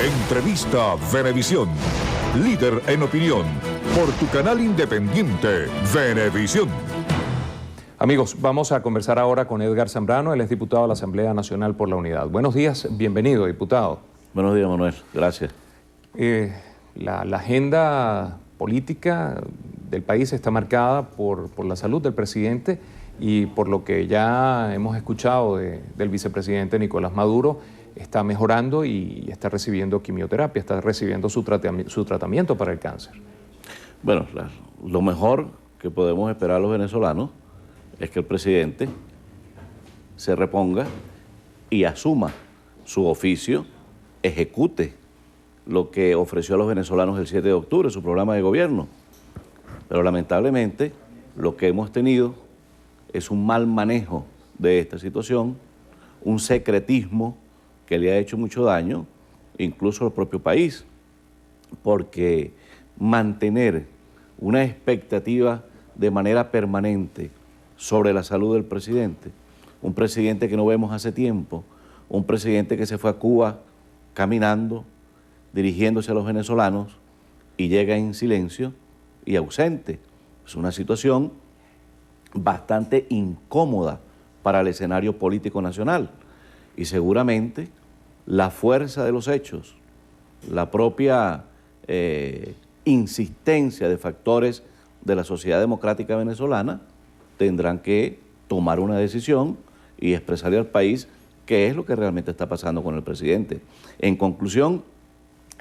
Entrevista Venevisión. Líder en opinión. Por tu canal independiente, Venevisión. Amigos, vamos a conversar ahora con Edgar Zambrano. Él es diputado de la Asamblea Nacional por la Unidad. Buenos días, bienvenido, diputado. Buenos días, Manuel. Gracias. La agenda política del país está marcada por la salud del presidente y por lo que ya hemos escuchado del vicepresidente Nicolás Maduro, está mejorando y está recibiendo quimioterapia, está recibiendo su tratamiento para el cáncer. Bueno, lo mejor que podemos esperar los venezolanos es que el presidente se reponga y asuma su oficio, ejecute lo que ofreció a los venezolanos el 7 de octubre, su programa de gobierno. Pero lamentablemente lo que hemos tenido es un mal manejo de esta situación, un secretismo que le ha hecho mucho daño, incluso al propio país, porque mantener una expectativa de manera permanente sobre la salud del presidente, un presidente que no vemos hace tiempo, un presidente que se fue a Cuba caminando, dirigiéndose a los venezolanos y llega en silencio y ausente. Es una situación bastante incómoda para el escenario político nacional y seguramente la fuerza de los hechos, la propia insistencia de factores de la sociedad democrática venezolana tendrán que tomar una decisión y expresarle al país qué es lo que realmente está pasando con el presidente. En conclusión,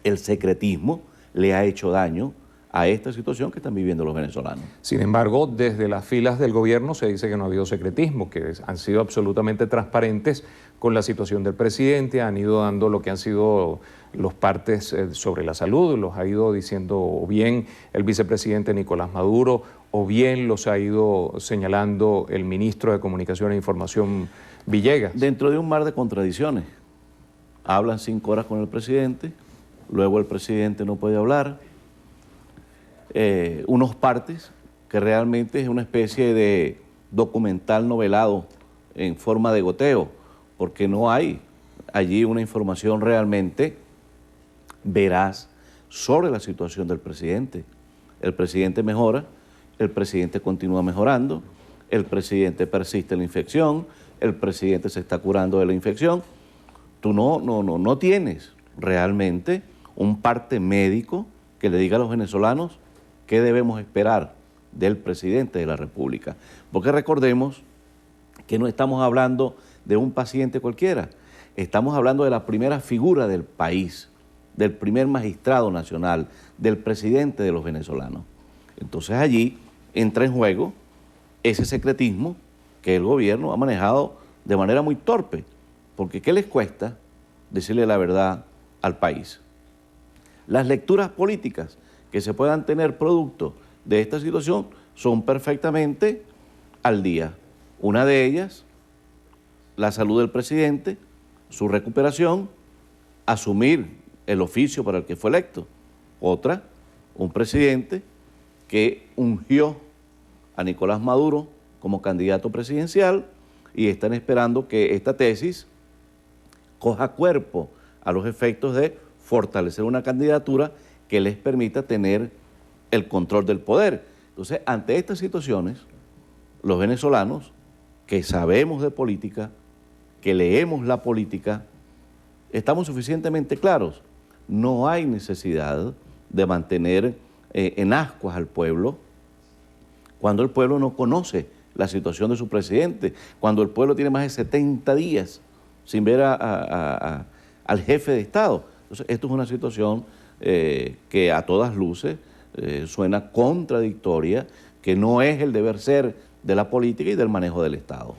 el secretismo le ha hecho daño a esta situación que están viviendo los venezolanos. Sin embargo, desde las filas del gobierno se dice que no ha habido secretismo, que han sido absolutamente transparentes con la situación del presidente, han ido dando lo que han sido los partes sobre la salud, los ha ido diciendo o bien el vicepresidente Nicolás Maduro, o bien los ha ido señalando el ministro de Comunicación e Información Villegas. Dentro de un mar de contradicciones, hablan 5 horas con el presidente, luego el presidente no puede hablar, unos partes que realmente es una especie de documental novelado en forma de goteo, porque no hay allí una información realmente veraz sobre la situación del presidente. El presidente mejora, el presidente continúa mejorando, el presidente persiste en la infección, el presidente se está curando de la infección. Tú no tienes realmente un parte médico que le diga a los venezolanos qué debemos esperar del presidente de la República. Porque recordemos que no estamos hablando de un paciente cualquiera, estamos hablando de la primera figura del país, del primer magistrado nacional, del presidente de los venezolanos. Entonces allí entra en juego ese secretismo que el gobierno ha manejado de manera muy torpe, porque ¿qué les cuesta decirle la verdad al país? Las lecturas políticas que se puedan tener producto de esta situación son perfectamente al día. Una de ellas, la salud del presidente, su recuperación, asumir el oficio para el que fue electo. Otra, un presidente que ungió a Nicolás Maduro como candidato presidencial y están esperando que esta tesis coja cuerpo a los efectos de fortalecer una candidatura que les permita tener el control del poder. Entonces, ante estas situaciones, los venezolanos que sabemos de política, que leemos la política, estamos suficientemente claros. No hay necesidad de mantener en ascuas al pueblo cuando el pueblo no conoce la situación de su presidente, cuando el pueblo tiene más de 70 días sin ver al jefe de Estado. Entonces, esto es una situación que a todas luces suena contradictoria, que no es el deber ser de la política y del manejo del Estado.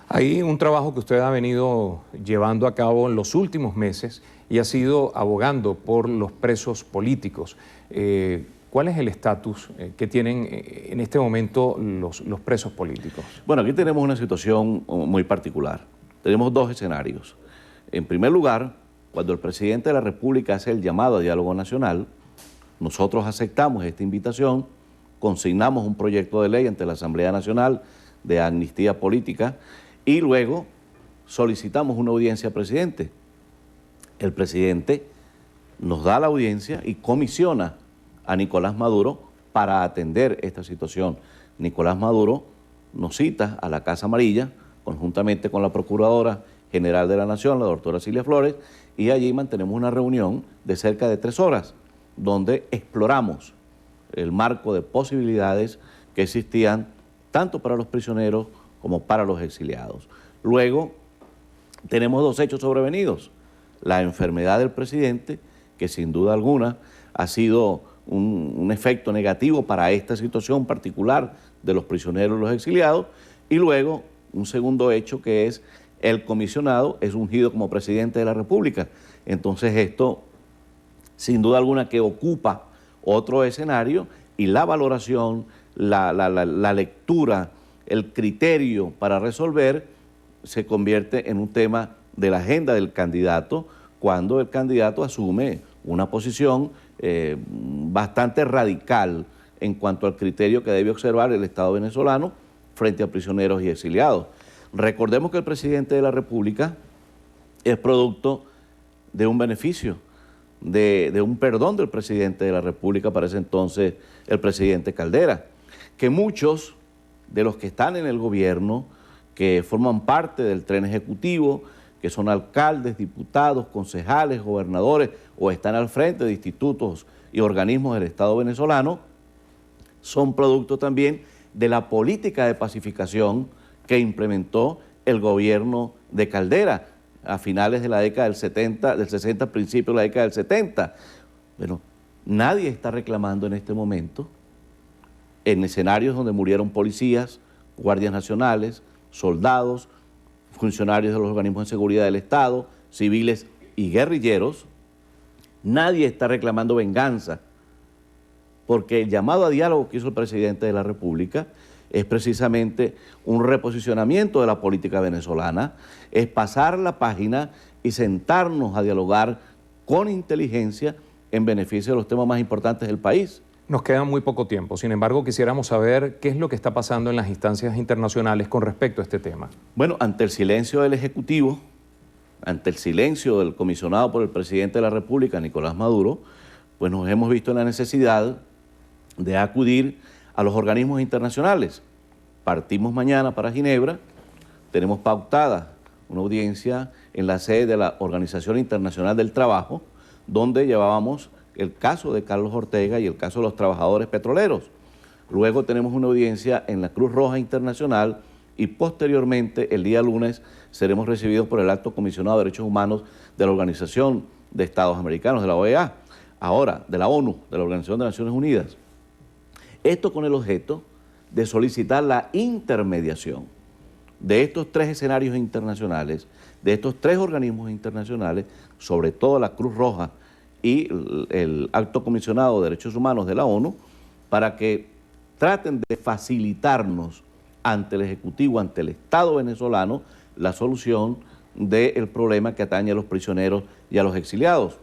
Hay un trabajo que usted ha venido llevando a cabo en los últimos meses y ha sido abogando por los presos políticos. ¿Cuál es el estatus que tienen en este momento los presos políticos? Bueno, aquí tenemos una situación muy particular. Tenemos 2 escenarios. En primer lugar, cuando el presidente de la República hace el llamado a diálogo nacional, nosotros aceptamos esta invitación, consignamos un proyecto de ley ante la Asamblea Nacional de amnistía política y luego solicitamos una audiencia al presidente. El presidente nos da la audiencia y comisiona a Nicolás Maduro para atender esta situación. Nicolás Maduro nos cita a la Casa Amarilla, conjuntamente con la Procuradora General de la Nación, la doctora Cilia Flores, y allí mantenemos una reunión de cerca de 3 horas, donde exploramos el marco de posibilidades que existían tanto para los prisioneros como para los exiliados. Luego tenemos 2 hechos sobrevenidos: la enfermedad del presidente, que sin duda alguna ha sido un efecto negativo para esta situación particular de los prisioneros y los exiliados, y luego un segundo hecho, que es el comisionado es ungido como presidente de la República. Entonces esto, sin duda alguna, que ocupa otro escenario, y la valoración, la lectura, el criterio para resolver se convierte en un tema de la agenda del candidato, cuando el candidato asume una posición bastante radical en cuanto al criterio que debe observar el Estado venezolano frente a prisioneros y exiliados. Recordemos que el presidente de la República es producto de un beneficio, de un perdón del presidente de la República, para ese entonces el presidente Caldera, que muchos de los que están en el gobierno, que forman parte del tren ejecutivo, que son alcaldes, diputados, concejales, gobernadores, o están al frente de institutos y organismos del Estado venezolano, son producto también de la política de pacificación que implementó el gobierno de Caldera a finales de la década del 70, del 60, principios de la década del 70. Bueno, nadie está reclamando en este momento, en escenarios donde murieron policías, guardias nacionales, soldados, funcionarios de los organismos de seguridad del Estado, civiles y guerrilleros, nadie está reclamando venganza, porque el llamado a diálogo que hizo el presidente de la República es precisamente un reposicionamiento de la política venezolana, es pasar la página y sentarnos a dialogar con inteligencia en beneficio de los temas más importantes del país. Nos queda muy poco tiempo, sin embargo quisiéramos saber qué es lo que está pasando en las instancias internacionales con respecto a este tema. Bueno, ante el silencio del Ejecutivo, ante el silencio del comisionado por el presidente de la República, Nicolás Maduro, pues nos hemos visto en la necesidad de acudir a los organismos internacionales. Partimos mañana para Ginebra, tenemos pautada una audiencia en la sede de la Organización Internacional del Trabajo, donde llevábamos el caso de Carlos Ortega y el caso de los trabajadores petroleros. Luego tenemos una audiencia en la Cruz Roja Internacional y posteriormente, el día lunes, seremos recibidos por el Alto Comisionado de Derechos Humanos de la Organización de Estados Americanos, de la OEA, ahora de la ONU, de la Organización de Naciones Unidas. Esto con el objeto de solicitar la intermediación de estos 3 escenarios internacionales, de estos 3 organismos internacionales, sobre todo la Cruz Roja y el Alto Comisionado de Derechos Humanos de la ONU, para que traten de facilitarnos ante el Ejecutivo, ante el Estado venezolano, la solución del problema que atañe a los prisioneros y a los exiliados.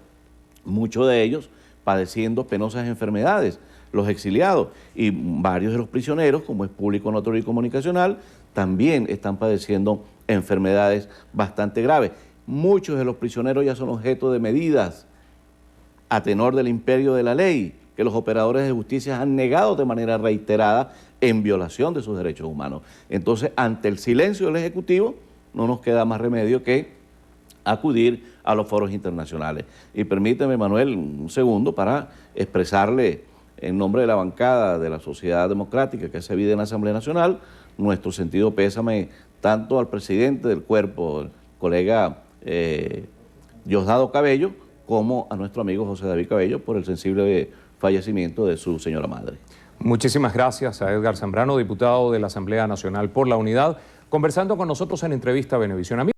Muchos de ellos padeciendo penosas enfermedades, los exiliados, y varios de los prisioneros, como es público, notorio y comunicacional, también están padeciendo enfermedades bastante graves. Muchos de los prisioneros ya son objeto de medidas a tenor del imperio de la ley, que los operadores de justicia han negado de manera reiterada en violación de sus derechos humanos. Entonces, ante el silencio del Ejecutivo, no nos queda más remedio que acudir a los foros internacionales. Y permíteme, Manuel, un segundo para expresarle en nombre de la bancada de la Sociedad Democrática que se vive en la Asamblea Nacional, nuestro sentido pésame tanto al presidente del cuerpo, el colega Diosdado Cabello, como a nuestro amigo José David Cabello por el sensible fallecimiento de su señora madre. Muchísimas gracias a Edgar Zambrano, diputado de la Asamblea Nacional por la Unidad, conversando con nosotros en Entrevista Venevisión.